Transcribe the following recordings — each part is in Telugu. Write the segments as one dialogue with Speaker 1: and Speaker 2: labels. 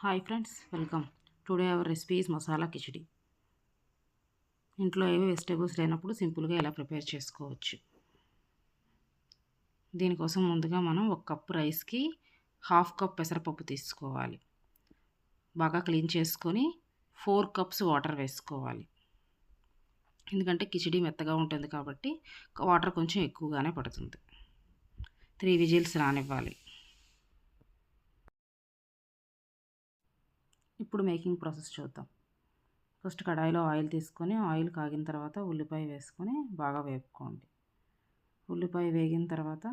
Speaker 1: Hi friends, welcome. Today our recipe is masala khichdi. ఇంట్లో ఏవి వెజిటేబుల్స్ లేనప్పుడు సింపుల్గా ఎలా ప్రిపేర్ చేసుకోవచ్చు. దీనికోసం ముందుగా మనం 1 కప్పు రైస్కి 1/2 కప్ పెసరపప్పు తీసుకోవాలి. బాగా క్లీన్ చేసుకొని 4 కప్స్ వాటర్ వేసుకోవాలి. ఎందుకంటే కిచిడి మెత్తగా ఉంటుంది కాబట్టి వాటర్ కొంచెం ఎక్కువగానే పడుతుంది. 3 విజిల్స్ రానివ్వాలి. ఇప్పుడు మేకింగ్ ప్రాసెస్ చూద్దాం. ఫస్ట్ కడాయిలో ఆయిల్ తీసుకొని ఆయిల్ కాగిన తర్వాత ఉల్లిపాయ వేసుకొని బాగా వేపుకోండి. ఉల్లిపాయ వేగిన తర్వాత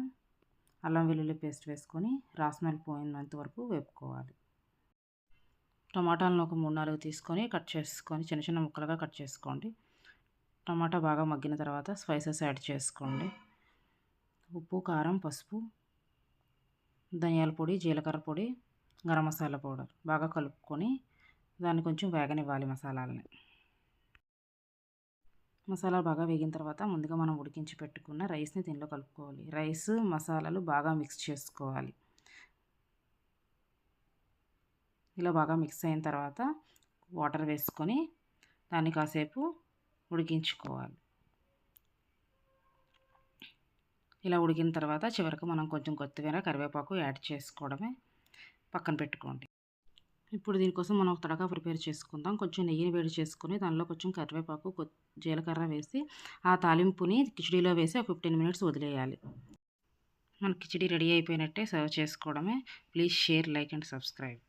Speaker 1: అల్లం వెల్లుల్లి పేస్ట్ వేసుకొని రాస్మెల్ పోయినంత వరకు వేపుకోవాలి. టమాటాలను ఒక 3-4 తీసుకొని కట్ చేసుకొని చిన్న చిన్న ముక్కలుగా కట్ చేసుకోండి. టమాటా బాగా మగ్గిన తర్వాత స్పైసెస్ యాడ్ చేసుకోండి. ఉప్పు, కారం, పసుపు, ధనియాల పొడి, జీలకర్ర పొడి, గరం మసాలా పౌడర్ బాగా కలుపుకొని దాన్ని కొంచెం వేగనివ్వాలి. మసాలా బాగా వేగిన తర్వాత ముందుగా మనం ఉడికించి పెట్టుకున్న రైస్ని దీనిలో కలుపుకోవాలి. రైస్ మసాలాలు బాగా మిక్స్ చేసుకోవాలి. ఇలా బాగా మిక్స్ అయిన తర్వాత వాటర్ వేసుకొని దాన్ని కాసేపు ఉడికించుకోవాలి. ఇలా ఉడికిన తర్వాత చివరికి మనం కొంచెం కొత్తిమీర, కరివేపాకు యాడ్ చేసుకోవడమే. పక్కన పెట్టుకోండి. ఇప్పుడు దీనికోసం మనం ఒక తడకా ప్రిపేర్ చేసుకుందాం. కొంచెం నెయ్యిని వేడి చేసుకొని దానిలో కొంచెం కరివేపాకు, జీలకర్ర వేసి ఆ తాలింపుని కిచిడీలో వేసి ఒక 15 మినిట్స్ వదిలేయాలి. మన కిచిడి రెడీ అయిపోయినట్టే. సర్వ్ చేసుకోవడమే. Please share, like and subscribe.